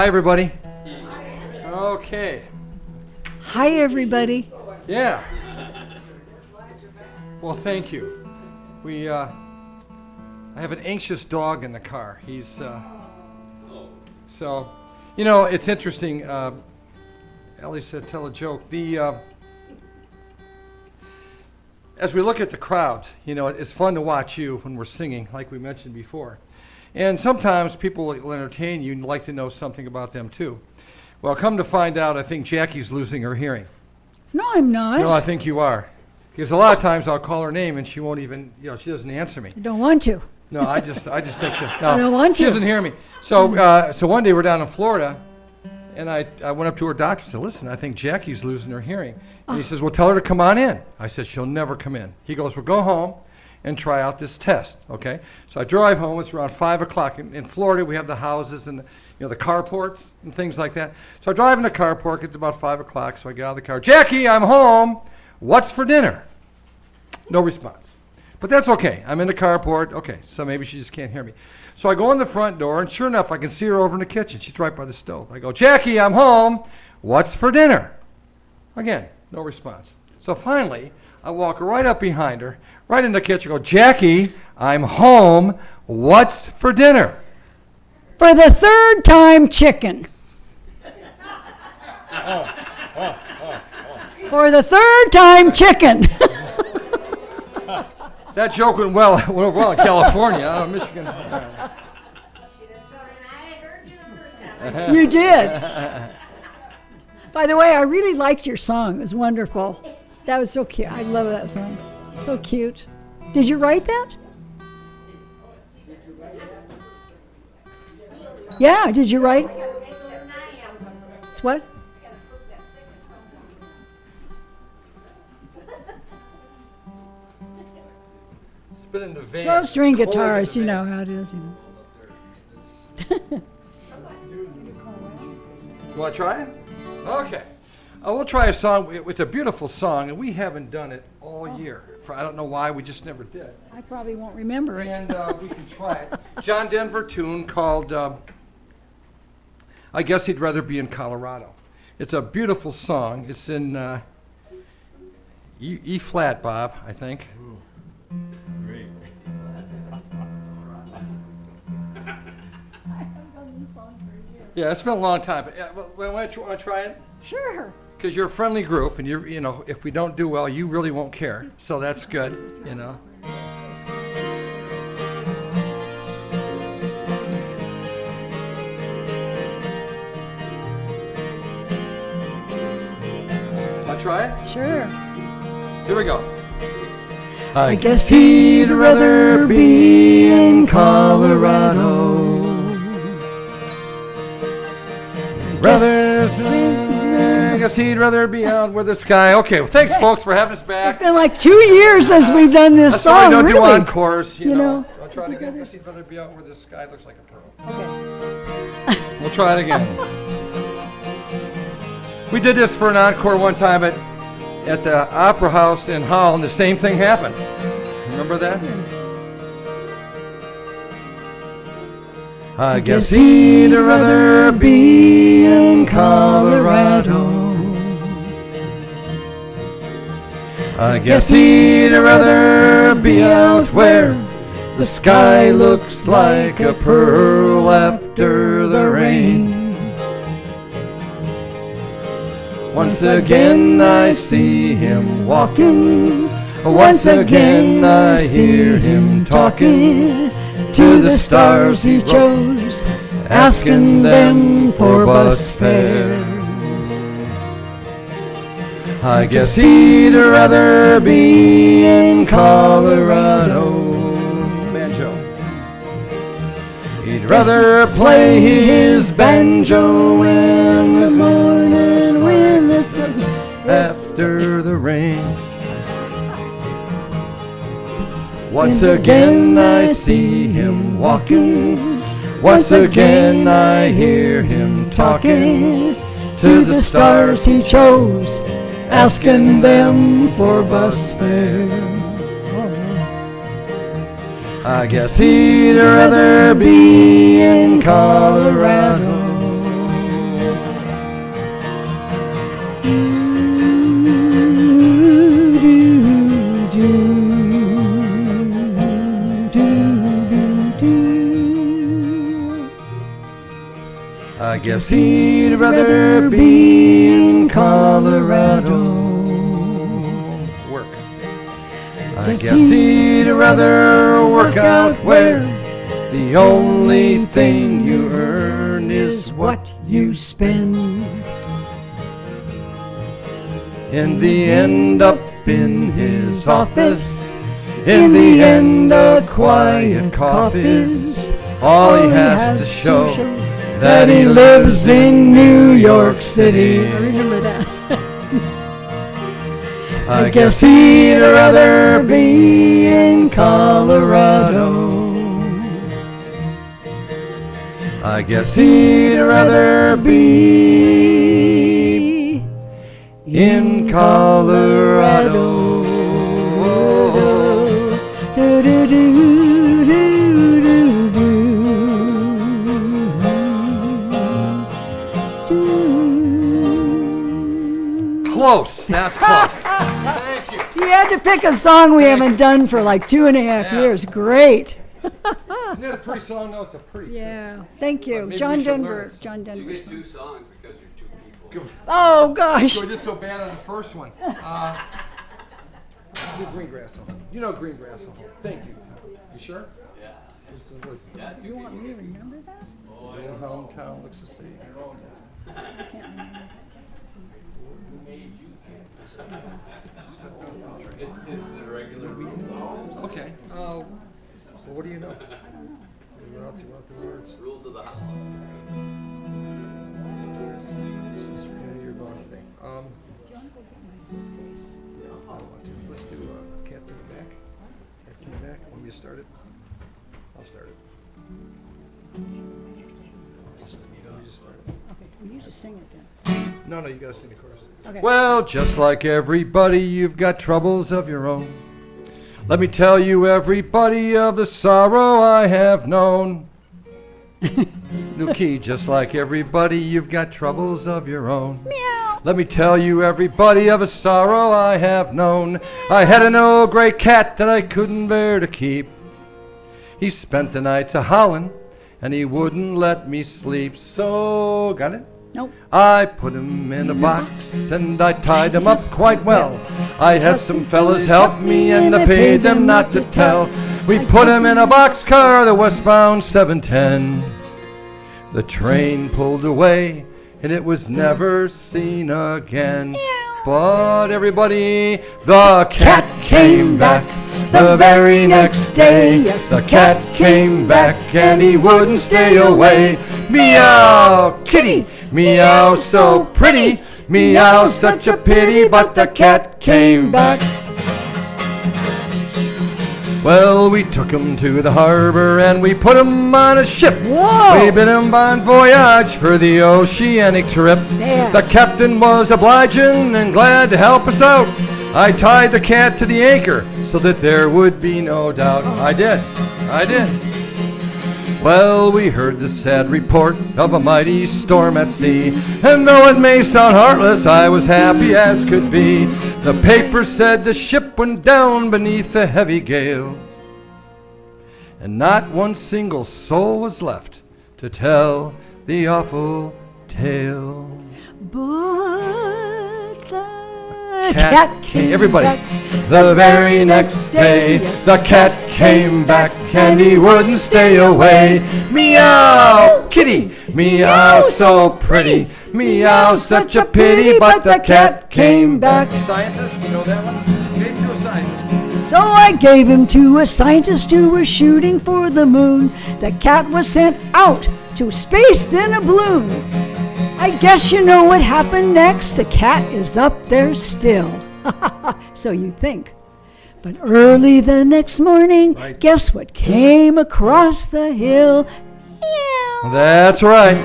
Hi, everybody. Okay. Hi, everybody. Yeah. Well, thank you. I have an anxious dog in the car. He's, so, you know, it's interesting. Ellie said, tell a joke. As we look at the crowds, you know, it's fun to watch you when we're singing, like we mentioned before. And sometimes people will entertain you and like to know something about them too. Well, come to find out, I think Jackie's losing her hearing. No, I'm not. No, I think you are. Because a lot of times I'll call her name and she won't even, you know, she doesn't answer me. I don't want to. No, I just think she, no, I don't want she to. doesn't hear me. So one day we're down in Florida, and I went up to her doctor and said, listen, I think Jackie's losing her hearing. And he says, well, tell her to come on in. I said, she'll never come in. He goes, well, go home and try out this test, okay? So I drive home. It's around 5 o'clock. In Florida, we have the houses and the carports and things like that. So I drive in the carport. It's about 5 o'clock, so I get out of the car. Jackie, I'm home. What's for dinner? No response. But that's okay. I'm in the carport. Okay, so maybe she just can't hear me. So I go in the front door, and sure enough, I can see her over in the kitchen. She's right by the stove. I go, Jackie, I'm home. What's for dinner? Again, no response. So finally, I walk right up behind her, right in the kitchen, go, Jackie, I'm home. What's for dinner? For the third time, chicken. For the third time, chicken. That joke went well in California, Michigan. You did. By the way, I really liked your song. It was wonderful. That was so cute. I love that song. So cute. Did you write that? Yeah, did you write? It's what? Spittin the van. 12-string guitars, you know how it is. You know. You want to try it? Okay. We'll try a song. It's a beautiful song, and we haven't done it all year. I don't know why. We just never did. I probably won't remember it. And we can try it. John Denver tune called I Guess He'd Rather Be in Colorado. It's a beautiful song. It's in E flat, Bob, I think. Ooh, great. Yeah, it's been a long time. But want to try it? Sure. Because you're a friendly group, and you know, if we don't do well, you really won't care. So that's good, you know. Want to try it? Sure. Here we go. I guess he'd rather be in Colorado. I guess he'd rather be out with the sky. Okay, well, thanks, folks, for having us back. It's been like 2 years since we've done this That's song, why we don't really. do encores, you know. I'll try it again. I guess he'd rather be out where the sky looks like a pearl. Okay. We'll try it again. We did this for an encore one time at the Opera House in Hull, and the same thing happened. Remember that? I guess he'd rather be in Colorado. I guess he'd rather be out where the sky looks like a pearl after the rain. Once again I see him walking. Once again I hear him talking to the stars he chose, asking them for bus fare. I guess he'd rather be in Colorado. Banjo. He'd rather play his banjo in the morning when the sun after the rain. Once again I see him walking. Once again I hear him talking to the stars he chose, asking them for bus fare. I guess he'd rather be in Colorado. I guess he'd rather be in Colorado. Work. I guess he'd rather work out where the only thing you earn is what you spend. In the end, up in his office. In the end, a quiet cough is all he has to show that he lives in New York City. I remember that. I guess he'd rather be in Colorado. I guess he'd rather be in Colorado. Close. That's close. Thank you. You had to pick a song we haven't done for like 2.5 years. Great. Isn't that a pretty song? No, it's a pretty tune. Yeah. Thank you. Maybe John we should learn Denver. it. John You Denver. get 2 songs because you're 2 people. Oh, gosh. So I did so bad on the first one. Let's do Greengrass Home. You know Greengrass Home. Thank you. You sure? Yeah. This is really fun. Yeah, 2 You want me to people. remember that? Your hometown looks the same. I can't remember. It's the regular Okay. So what do you know? We're out to the words. rules of the house. Yeah, you're going today. I don't want to. Let's do Cat Came Back. Cat Came Back. Want me to start it? I'll start it. Let me just start it. Okay. Well, you just sing it then. No, you gotta sing the chorus. Okay. Well, just like everybody, you've got troubles of your own. Let me tell you, everybody, of the sorrow I have known. New key, just like everybody, you've got troubles of your own. Meow. Let me tell you, everybody, of a sorrow I have known. I had an old gray cat that I couldn't bear to keep. He spent the nights a-howling, and he wouldn't let me sleep. So, got it? Nope. I put him in a box and I tied him up quite well. I had some fellas help me and I paid them not to tell. We put him in a boxcar, the westbound 710. The train pulled away and it was never seen again. But everybody, the cat came back the very next day. Yes, the cat came back and he wouldn't stay away. Meow, kitty, meow, so pretty. Meow, such a pity, but the cat came back. Well, we took him to the harbor and we put him on a ship. Whoa. We bid him bon voyage for the oceanic trip. Yeah. The captain was obliging and glad to help us out. I tied the cat to the anchor so that there would be no doubt. I did. Well, we heard the sad report of a mighty storm at sea, and though it may sound heartless, I was happy as could be. The paper said the ship went down beneath a heavy gale, and not one single soul was left to tell the awful tale. But the Cat came, everybody, the very next day. The cat came back and he wouldn't stay away. Meow, kitty, meow, so pretty. Meow, such a pity, but the cat came back. Scientist, you know that one? Gave him to a scientist. So I gave him to a scientist who was shooting for the moon. The cat was sent out to space in a balloon. I guess you know what happened next. The cat is up there still. So you think. But early the next morning, Right. guess what came across the hill? Meow. That's right.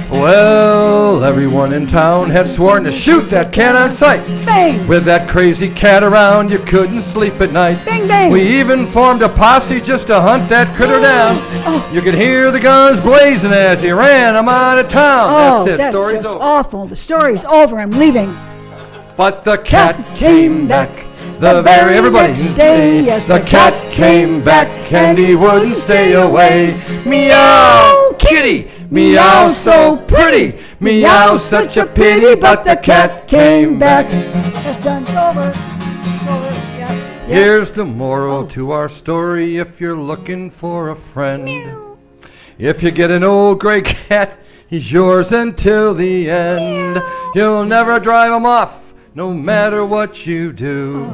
Well, everyone in town had sworn to shoot that cat on sight. Bang! With that crazy cat around, you couldn't sleep at night. Bang, bang! We even formed a posse just to hunt that critter down. You could hear the guns blazing as he ran him out of town. Oh, That's it. that's Story's just over. awful. The story's over. I'm leaving. But the cat came back the very everybody. next day. Yes, the cat came back and he wouldn't stay away. Meow, kitty, meow so pretty, meow such a pity, but the cat came back. That's done. It's over. It's over. Yeah. Here's the moral to our story if you're looking for a friend. If you get an old gray cat, he's yours until the end. You'll never drive him off, no matter what you do.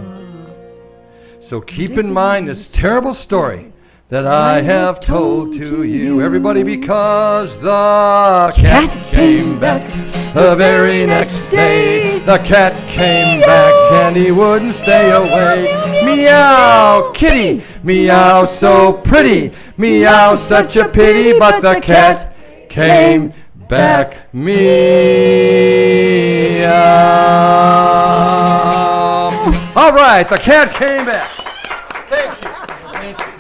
So keep in mind this terrible story that I have told to you. Everybody, because the cat came back. The very next day, the cat came back and he wouldn't stay away. Meow, kitty, meow so pretty, meow such a pity, but the cat came back. Meow. All right, the cat came back. Thank you. Thank you.